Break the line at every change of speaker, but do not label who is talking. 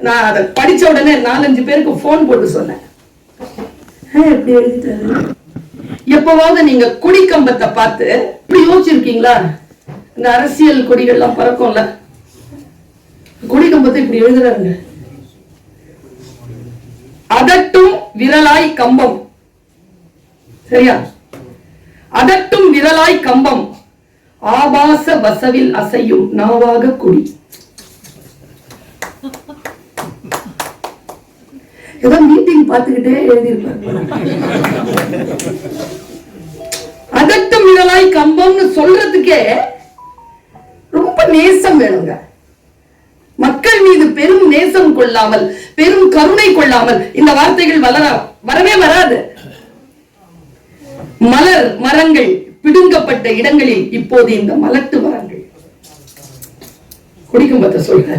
நான் அதை படிச்ச உடனே 4-5 பேருக்கு போன் போட்டு சொன்னேன். எப்படி எழுதிட்டாரு? எப்பவாவது நீங்க கொடி கம்பத்தை பார்த்து இப்படி யோசிச்சிருக்கீங்களா? இந்த அரசியல் கொடிகள்லாம் பறக்கும்ல, கொடி கம்பத்தை இப்படி எழுதுறாங்க. அதட்டும் விரலாய் கம்பம். சரியா? அதட்டும் விரலாய் கம்பம், ஆபாச வசவில் அசையும் நாவாக கொடி. ஏதோ மீட்டிங் பார்த்துக்கிட்டே எழுதியிருப்பாங்க. அதட்டும் விரலாய் கம்பம்னு சொல்றதுக்கே ரொம்ப நேசம் வேணுங்க. மக்கள் மீது பெரும் நேசம் கொள்ளாமல், பெரும் கருணை கொள்ளாமல் இந்த வார்த்தைகள் வரவே வராது. மலர் மரங்கள் பிடுங்கப்பட்ட இடங்களில் இப்போது இந்த மலட்டு மரங்கள். கொடிக்கம்பத்தை சொல்ற